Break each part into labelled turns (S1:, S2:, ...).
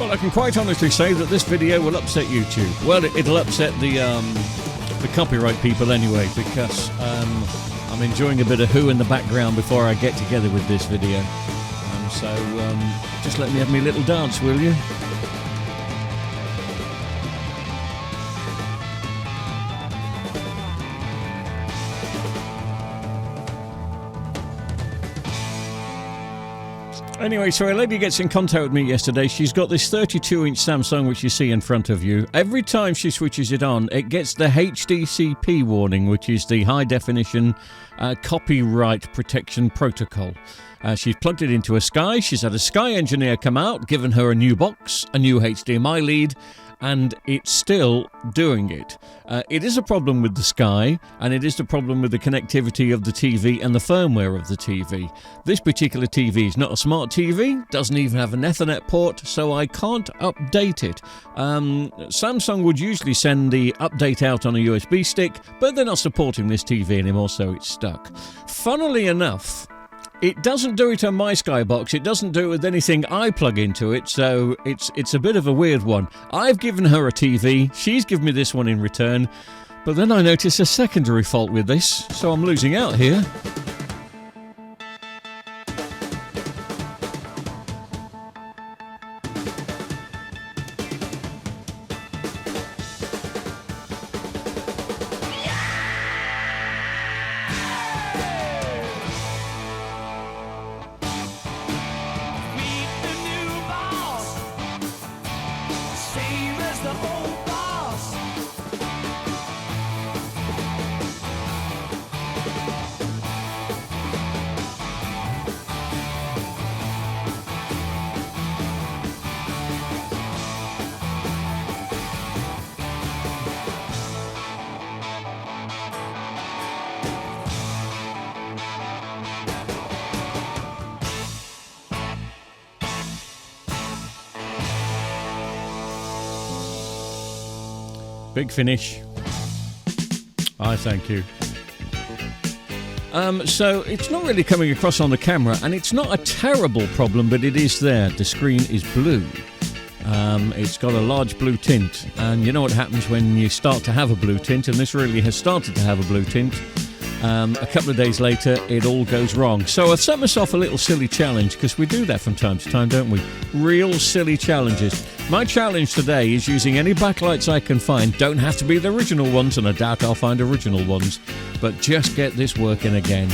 S1: Well, I can quite honestly say that this video will upset YouTube. Well, it'll upset the copyright people anyway, because I'm enjoying a bit of Who in the background before I get together with this video. So just let me have me little dance, will you? Anyway, so a lady gets in contact with me yesterday. She's got this 32-inch Samsung, which you see in front of you. Every time she switches it on, it gets the HDCP warning, which is the High Definition Copyright Protection Protocol. She's plugged it into a Sky. She's had a Sky engineer come out, given her a new box, a new HDMI lead, and it's still doing it. It is a problem with the Sky, and it is a problem with the connectivity of the TV and the firmware of the TV. This particular TV is not a smart TV, doesn't even have an Ethernet port, so I can't update it. Samsung would usually send the update out on a USB stick, but they're not supporting this TV anymore, so it's stuck. Funnily enough, it doesn't do it on my Skybox. It doesn't do it with anything I plug into it, so it's a bit of a weird one. I've given her a TV. She's given me this one in return, but then I notice a secondary fault with this, so I'm losing out here. Big finish. I thank you. So it's not really coming across on the camera, and it's not a terrible problem, but it is there. The screen is blue. It's got a large blue tint, and you know what happens when you start to have a blue tint, and this really has started to have a blue tint. A couple of days later, it all goes wrong. So I've set myself a little silly challenge, because we do that from time to time, don't we? Real silly challenges. My challenge today is using any backlights I can find. Don't have to be the original ones, and I doubt I'll find original ones, but just get this working again.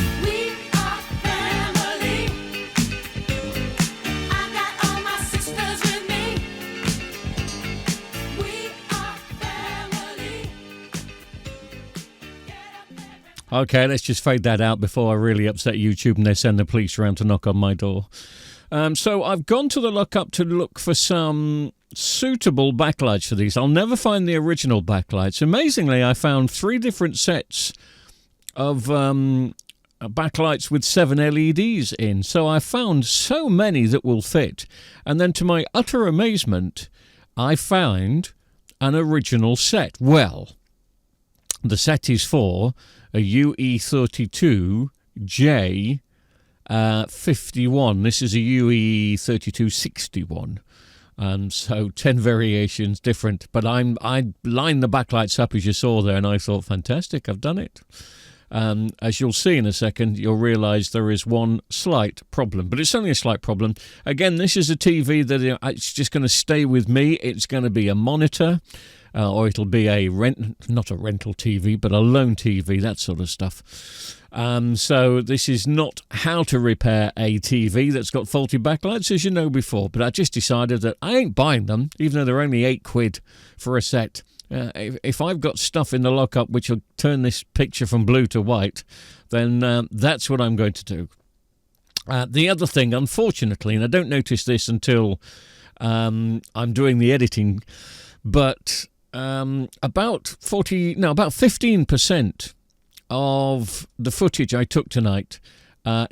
S1: Okay, let's just fade that out before I really upset YouTube and they send the police around to knock on my door. So I've gone to the lookup to look for some suitable backlights for these. I'll never find the original backlights. Amazingly, I found 3 different sets of backlights with 7 LEDs in. So I found so many that will fit. And then to my utter amazement, I found an original set. Well, the set is for a UE32J61. This is a UE32J61. So 10 variations different. But I lined the backlights up as you saw there, and I thought, fantastic, I've done it. As you'll see in a second, you'll realise there is one slight problem. But it's only a slight problem. Again, this is a TV that it's just going to stay with me. It's going to be a monitor. Or it'll be not a rental TV, but a loan TV, that sort of stuff. So this is not how to repair a TV that's got faulty backlights, as you know before. But I just decided that I ain't buying them, even though they're only £8 for a set. If I've got stuff in the lockup which will turn this picture from blue to white, then that's what I'm going to do. The other thing, unfortunately, and I don't notice this until I'm doing the editing, but about 15% of the footage I took tonight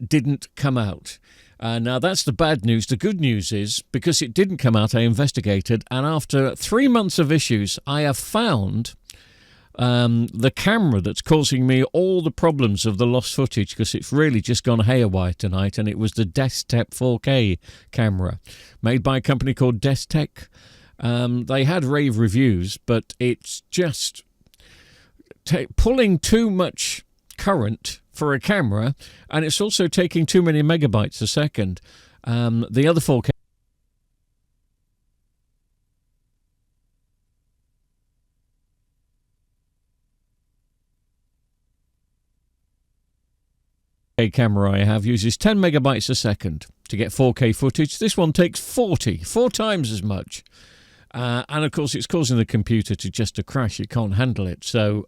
S1: didn't come out. Now, that's the bad news. The good news is, because it didn't come out, I investigated, and after 3 months of issues, I have found the camera that's causing me all the problems of the lost footage, because it's really just gone haywire tonight, and it was the Desktech 4K camera made by a company called Desktech. They had rave reviews, but it's just pulling too much current for a camera, and it's also taking too many megabytes a second. The other 4K camera I have uses 10 megabytes a second to get 4K footage. This one takes 4 times as much. And of course, it's causing the computer to just crash. It can't handle it. So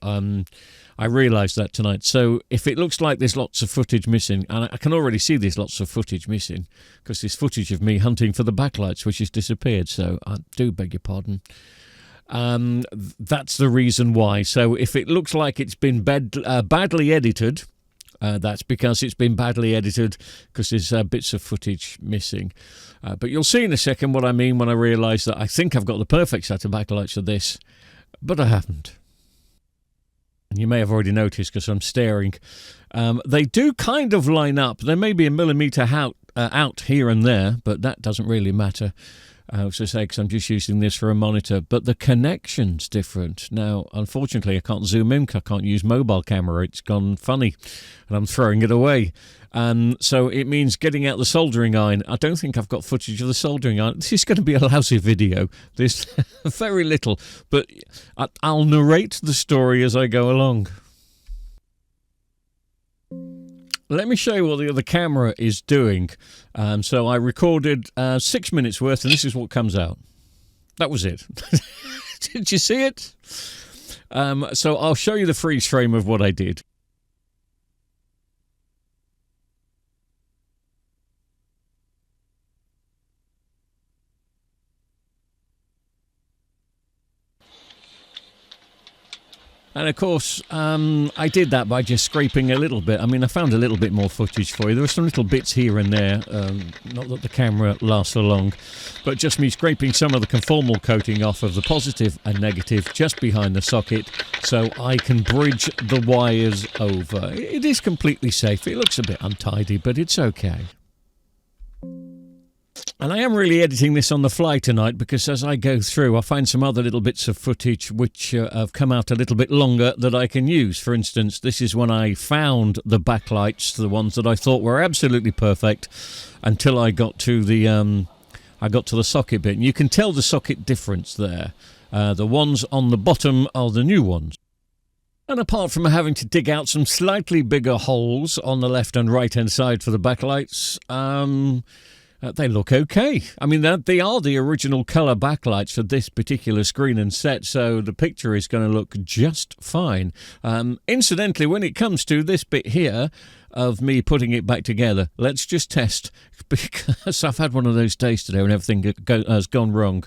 S1: I realised that tonight. So if it looks like there's lots of footage missing, and I can already see there's lots of footage missing, because there's footage of me hunting for the backlights, which has disappeared. So I do beg your pardon. That's the reason why. So if it looks like it's been badly edited, that's because it's been badly edited, because there's bits of footage missing. But you'll see in a second what I mean when I realise that I think I've got the perfect set of backlights for this, but I haven't. And you may have already noticed because I'm staring. They do kind of line up. There may be a millimetre out here and there, but that doesn't really matter. As I say, because I'm just using this for a monitor, but the connection's different. Now, unfortunately, I can't zoom in, I can't use mobile camera. It's gone funny, and I'm throwing it away. So it means getting out the soldering iron. I don't think I've got footage of the soldering iron. This is going to be a lousy video. There's very little, but I'll narrate the story as I go along. Let me show you what the other camera is doing. So I recorded 6 minutes worth, and this is what comes out. That was it. Did you see it? So I'll show you the freeze frame of what I did. And of course, I did that by just scraping a little bit. I mean, I found a little bit more footage for you. There were some little bits here and there, not that the camera lasts so long, but just me scraping some of the conformal coating off of the positive and negative just behind the socket, so I can bridge the wires over. It is completely safe. It looks a bit untidy, but it's okay. And I am really editing this on the fly tonight, because as I go through, I find some other little bits of footage which have come out a little bit longer that I can use. For instance, this is when I found the backlights, the ones that I thought were absolutely perfect, until I got to the socket bit. And you can tell the socket difference there. The ones on the bottom are the new ones. And apart from having to dig out some slightly bigger holes on the left and right hand side for the backlights, they look okay. I mean, they are the original colour backlights for this particular screen and set, so the picture is going to look just fine. Incidentally, when it comes to this bit here of me putting it back together, let's just test, because I've had one of those days today when everything has gone wrong.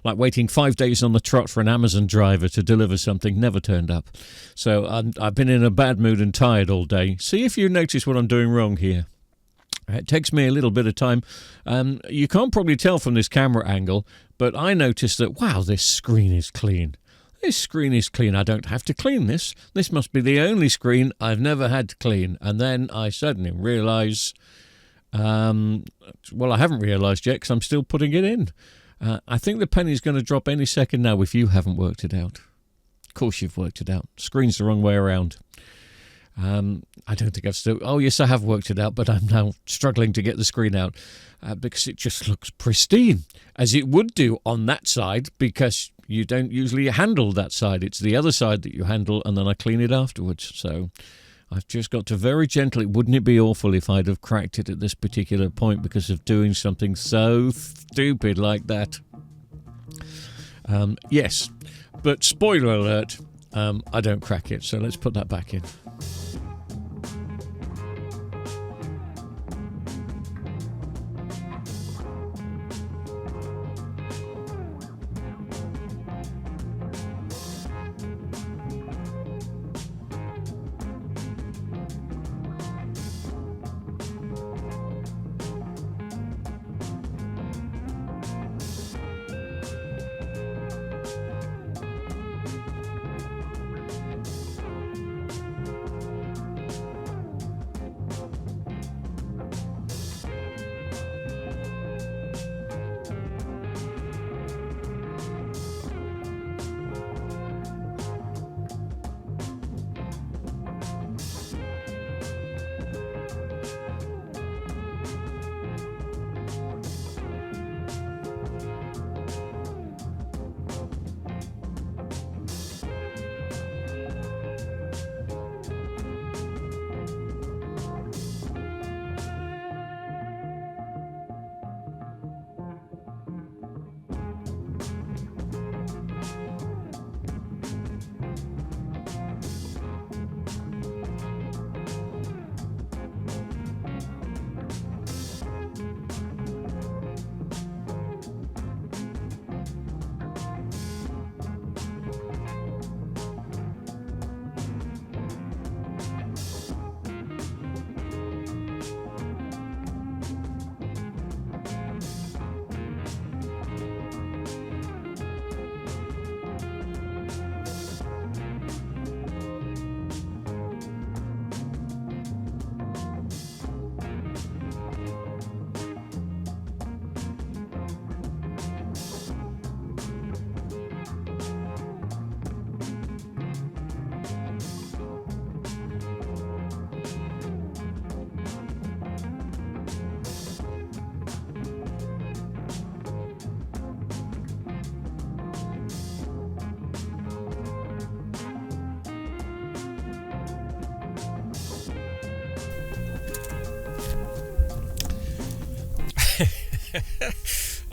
S1: Like waiting 5 days on the trot for an Amazon driver to deliver something, never turned up. So I've been in a bad mood and tired all day. See if you notice what I'm doing wrong here. It takes me a little bit of time. You can't probably tell from this camera angle, but I noticed that, wow, this screen is clean. This screen is clean. I don't have to clean this. This must be the only screen I've never had to clean. And then I suddenly realise, well, I haven't realised yet because I'm still putting it in. I think the penny's going to drop any second now if you haven't worked it out. Of course you've worked it out. Screen's the wrong way around. I don't think I've still... Oh, yes, I have worked it out, but I'm now struggling to get the screen out because it just looks pristine, as it would do on that side, because you don't usually handle that side. It's the other side that you handle, and then I clean it afterwards. So I've just got to very gently... Wouldn't it be awful if I'd have cracked it at this particular point because of doing something so stupid like that? Yes, but spoiler alert, I don't crack it, so let's put that back in.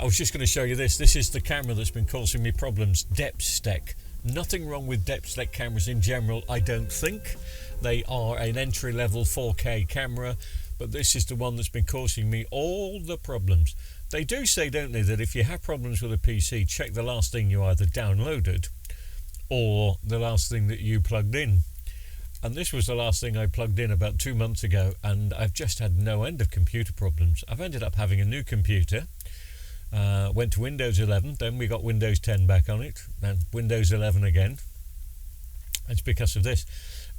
S1: I was just going to show you this. This is the camera that's been causing me problems, Depth-Stec. Nothing wrong with Depth-Stec cameras in general, I don't think. They are an entry-level 4K camera, but this is the one that's been causing me all the problems. They do say, don't they, that if you have problems with a PC, check the last thing you either downloaded or the last thing that you plugged in. And this was the last thing I plugged in about 2 months ago, and I've just had no end of computer problems. I've ended up having a new computer. Went to Windows 11, then we got Windows 10 back on it, and Windows 11 again. It's because of this.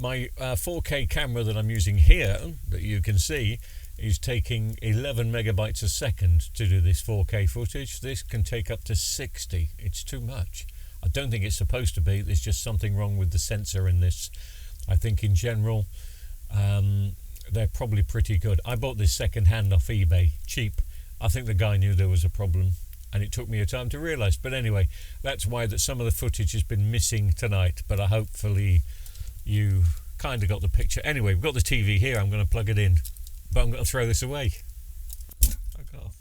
S1: My 4K camera that I'm using here, that you can see, is taking 11 megabytes a second to do this 4K footage. This can take up to 60. It's too much. I don't think it's supposed to be. There's just something wrong with the sensor in this. I think in general, they're probably pretty good. I bought this second hand off eBay, cheap. I think the guy knew there was a problem, and it took me a time to realise. But anyway, that's why that some of the footage has been missing tonight, but hopefully you kind of got the picture. Anyway, we've got the TV here. I'm going to plug it in, but I'm going to throw this away. Fuck off.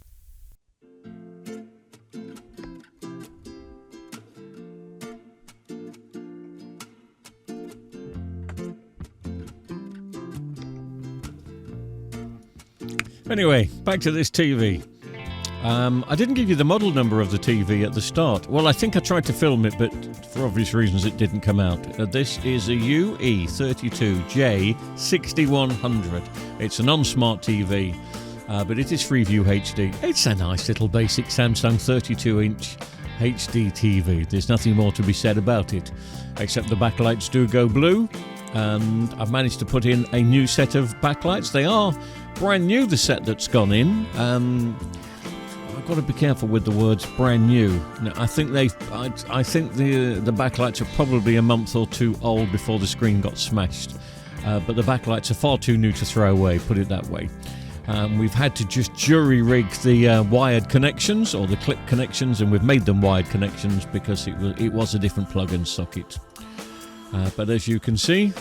S1: Anyway, back to this TV. I didn't give you the model number of the TV at the start. Well, I think I tried to film it, but for obvious reasons it didn't come out. This is a UE32J6100. It's a non-smart TV, but it is Freeview HD. It's a nice little basic Samsung 32-inch HD TV. There's nothing more to be said about it, except the backlights do go blue, and I've managed to put in a new set of backlights. They are brand new, the set that's gone in. I've got to be careful with the words brand new. Now, I think the backlights are probably a month or two old before the screen got smashed, but the backlights are far too new to throw away, put it that way. We've had to just jury-rig the wired connections, or the clip connections, and we've made them wired connections because it was a different plug-in socket. But as you can see,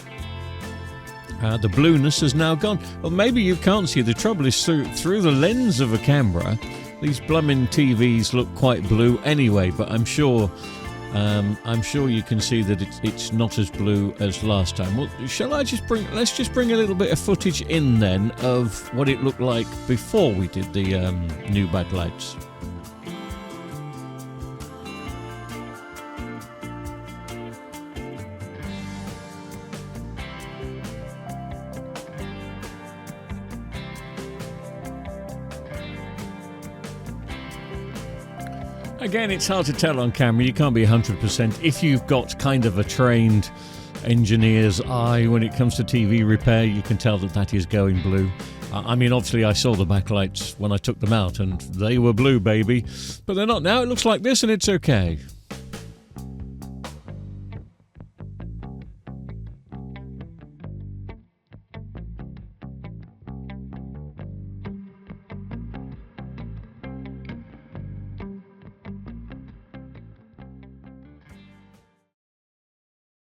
S1: the blueness has now gone. Well, maybe you can't see. The trouble is through the lens of a camera, these blooming TVs look quite blue anyway, but I'm sure you can see that it's not as blue as last time. Well, let's just bring a little bit of footage in then of what it looked like before we did the new backlights. Again, it's hard to tell on camera. You can't be 100%. If you've got kind of a trained engineer's eye when it comes to TV repair, you can tell that is going blue. I mean, obviously I saw the backlights when I took them out and they were blue, baby. But they're not now. It looks like this and it's okay.